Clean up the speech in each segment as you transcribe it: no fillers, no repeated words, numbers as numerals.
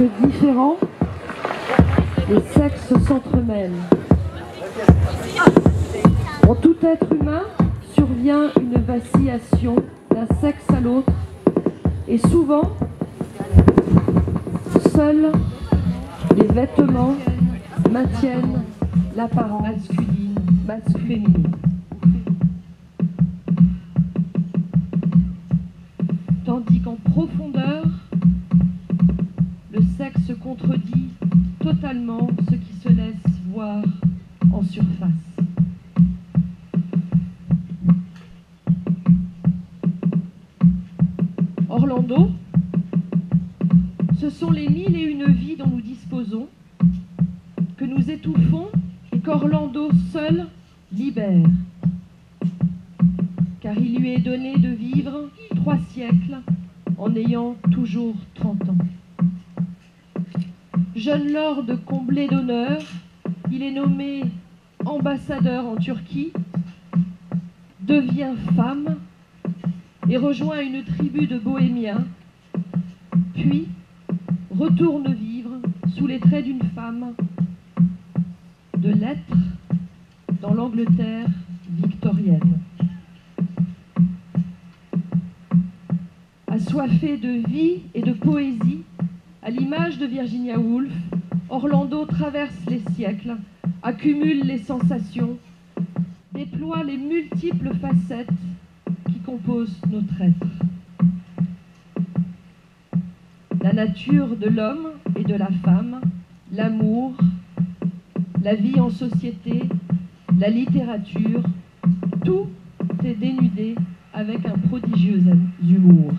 que différents, les sexes s'entremêlent. En tout être humain survient une vacillation d'un sexe à l'autre, et souvent, seuls les vêtements maintiennent l'apparence masculine. Tandis qu'en profondeur, le sexe contredit totalement ce qui se laisse voir en surface. Orlando, ce sont les 1001 vies dont nous disposons, que nous étouffons et qu'Orlando seul libère. Car il lui est donné de vivre 3 siècles en ayant toujours 30 ans. Jeune lord comblé d'honneur, il est nommé ambassadeur en Turquie, devient femme et rejoint une tribu de bohémiens, puis retourne vivre sous les traits d'une femme de lettres dans l'Angleterre victorienne. Assoiffé de vie et de poésie, à l'image de Virginia Woolf, Orlando traverse les siècles, accumule les sensations, déploie les multiples facettes qui composent notre être. La nature de l'homme et de la femme, l'amour, la vie en société, la littérature, tout est dénudé avec un prodigieux humour.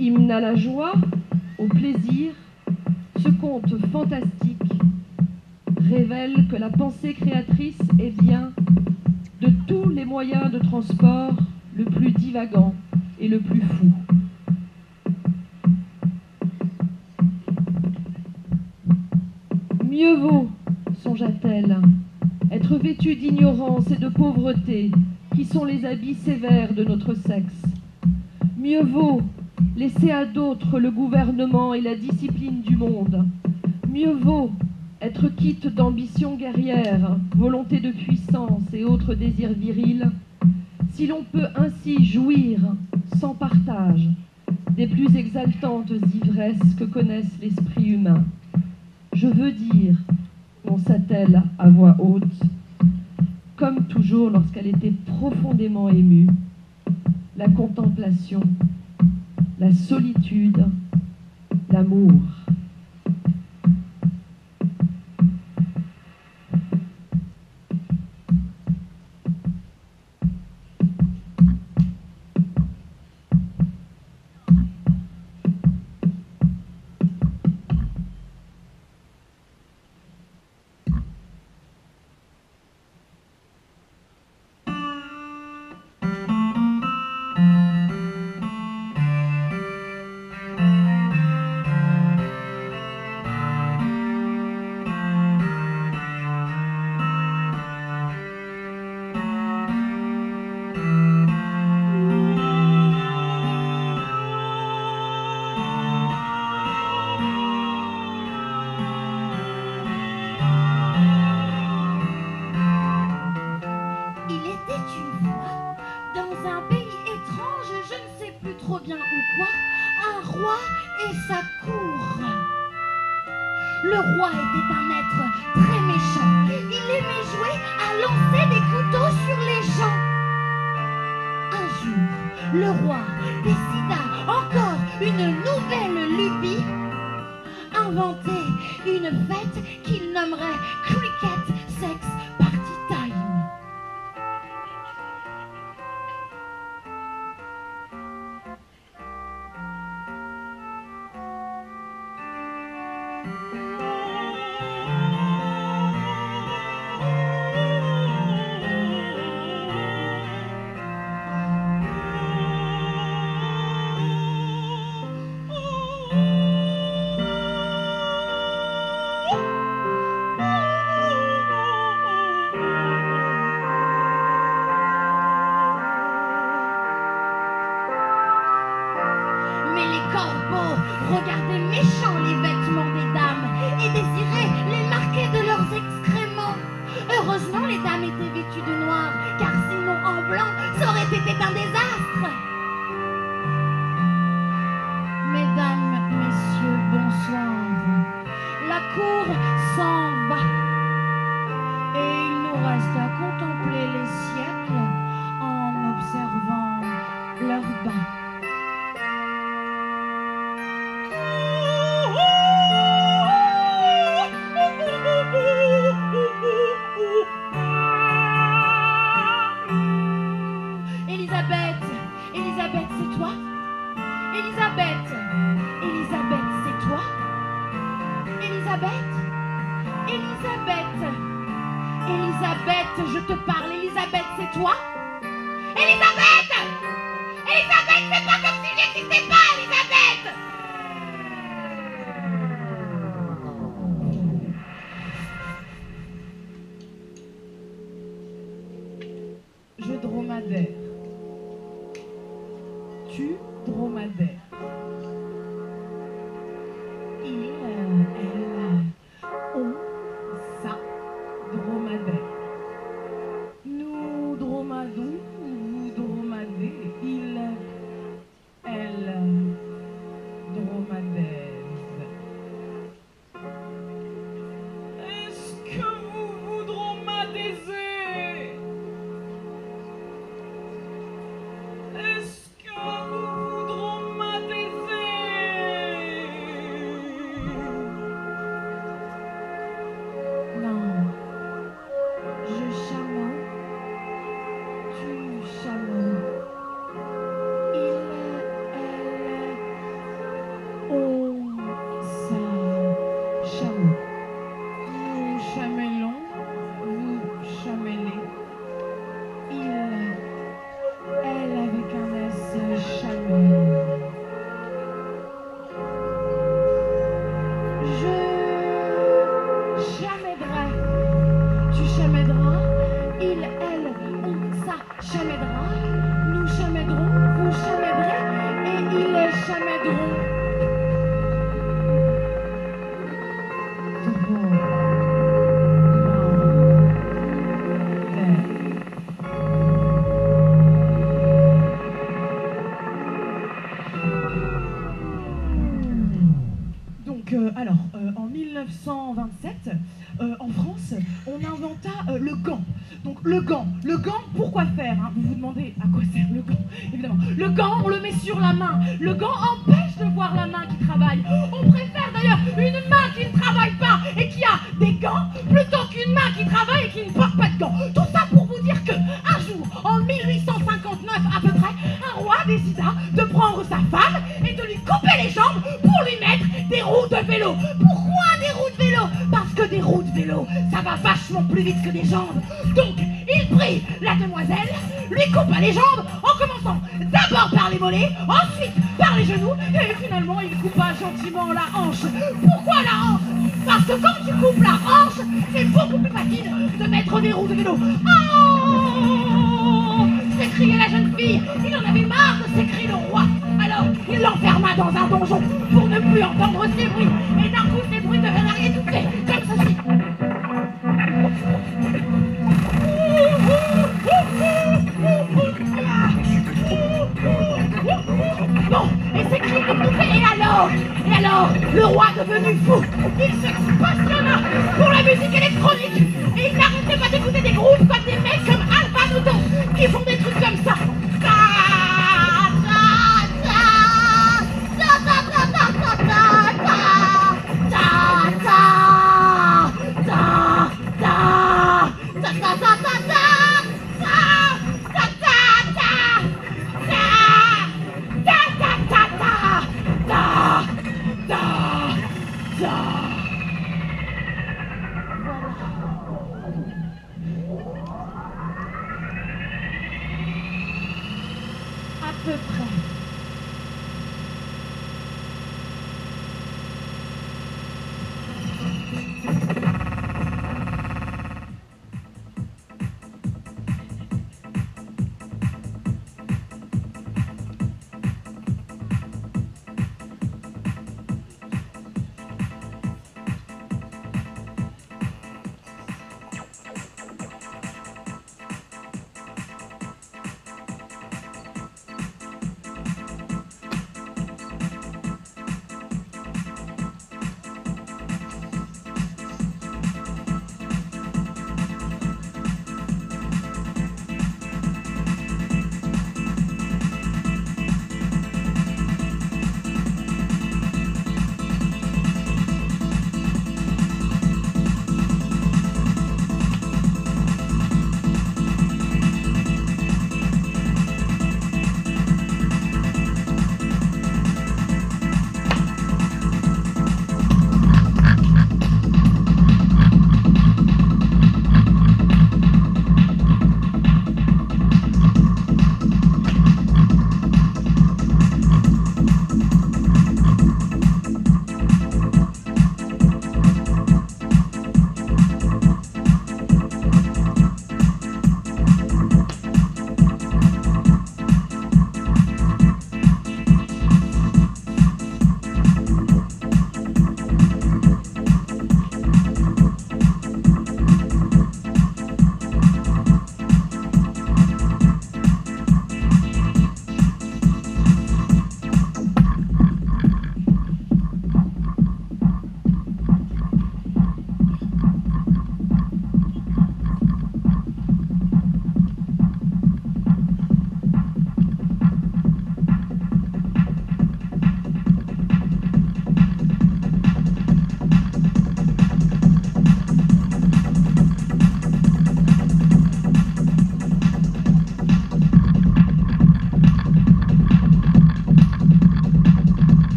Hymne à la joie, au plaisir, ce conte fantastique révèle que la pensée créatrice est bien, de tous les moyens de transport, le plus divagant et le plus fou. Mieux vaut, songea-t-elle, être vêtue d'ignorance et de pauvreté, qui sont les habits sévères de notre sexe. Mieux vaut laisser à d'autres le gouvernement et la discipline du monde. Mieux vaut être quitte d'ambition guerrière, volonté de puissance et autres désirs virils, si l'on peut ainsi jouir, sans partage, des plus exaltantes ivresses que connaisse l'esprit humain. Je veux dire, pensa-t-elle à voix haute, comme toujours lorsqu'elle était profondément émue, la contemplation, la solitude, l'amour. Elisabeth, je te parle. Elisabeth, c'est toi? Elisabeth! Elisabeth, c'est pas comme si j'existais pas, Elisabeth! Je dromadaire. Tu dromadaire. Il, elle, on, ça, dromadaire. Nous dromadons, vous dromadez. Il, elle, dromadaise. Est-ce que vous vous dromadisez? Est-ce que vous vous dromadisez? Non, je chameau, tu chameau. Il, elle, on, ça, chameau. Nous chamellons, vous chamellez. Il, elle avec un S, chamelle. Je chamèderai, tu chamèderas. Il, elle, on, ça, chamèdera. Nous chamèderons, vous chamèderez. Et ils chamèderont. Donc, en 1927, en France, on inventa le gant. Donc, le gant, pourquoi faire hein? Vous vous demandez à quoi sert le gant, évidemment. Le gant, on le met sur la main. Le gant empêche de voir la main qui travaille. On préfère d'ailleurs une main qui ne travaille pas et qui a des gants plutôt qu'une main qui travaille et qui ne porte pas de gants. Tout ça pour vous dire que un jour, en 1859 à peu près, un roi décida de prendre sa femme et de lui couper les jambes pour lui mettre des roues de vélo. Pourquoi des roues de vélo? Parce que des roues de vélo, ça va vachement plus vite que des jambes. Donc, il prit la demoiselle, lui coupa les jambes en commençant d'abord par les mollets, ensuite par les genoux, et finalement il coupa gentiment la hanche. Pourquoi la hanche? Parce que quand tu coupes la hanche, c'est beaucoup plus facile de mettre des roues de vélo. Oh! S'écriait la jeune fille, il en avait marre de s'écrier le roi. Alors, il l'enferma dans un donjon pour ne plus entendre ces bruits. Et d'un coup, ces bruits devinrent étouffés, comme ceci. Bon, et ces cris étouffés, et alors, le roi devenu fou, il se passionna pour la musique électronique. Et il n'arrêtait pas d'écouter des groupes comme des mecs comme Alpha Newton, qui font des trucs comme ça. À peu près.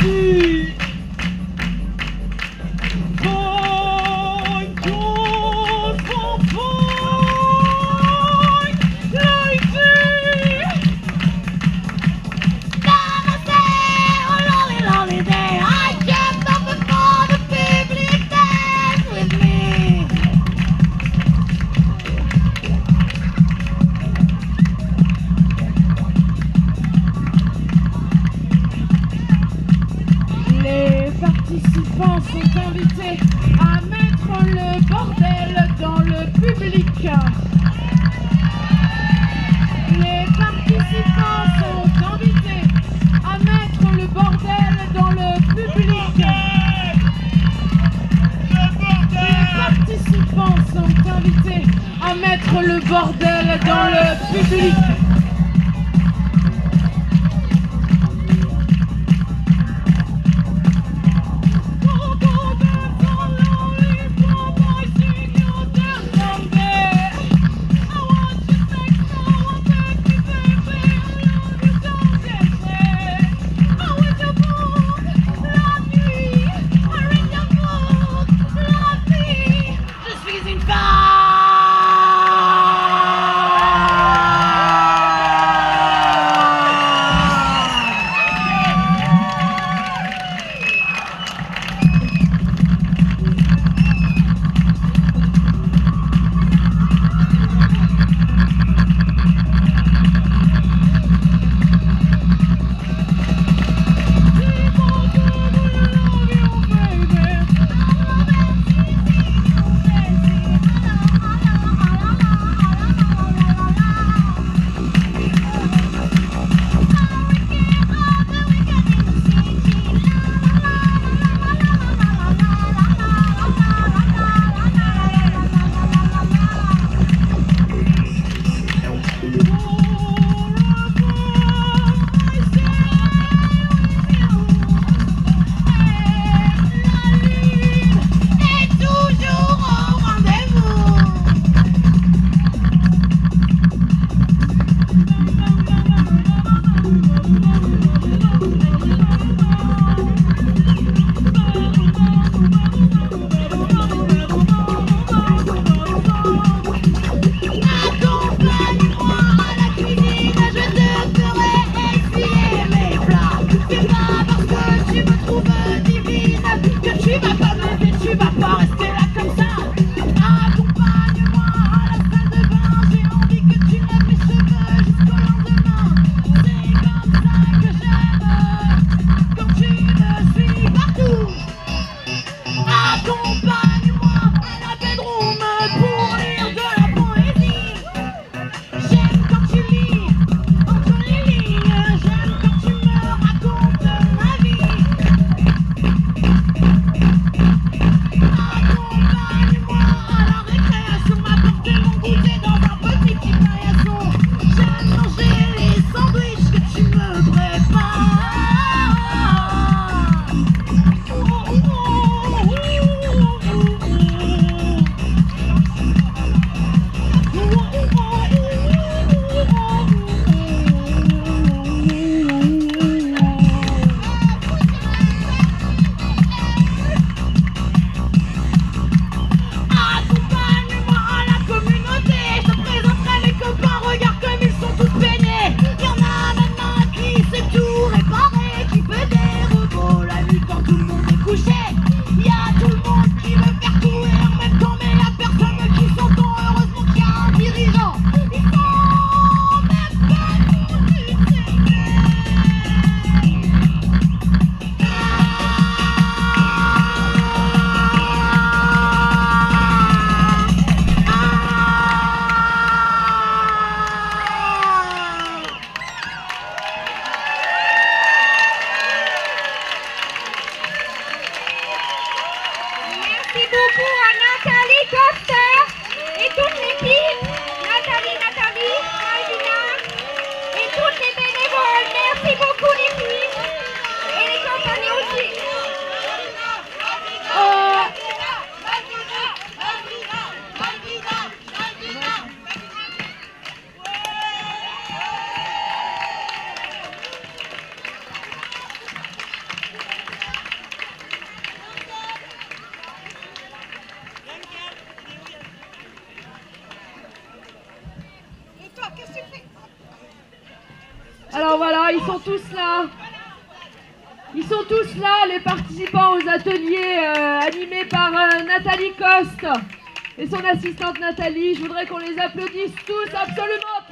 lady. Les participants sont invités à mettre le bordel dans le public. Les participants sont invités à mettre le bordel dans le public. Les participants sont invités à mettre le bordel dans le public. ils sont tous là. Ils sont tous là, les participants aux ateliers animés par Nathalie Coste et son assistante Nathalie. Je voudrais qu'on les applaudisse tous absolument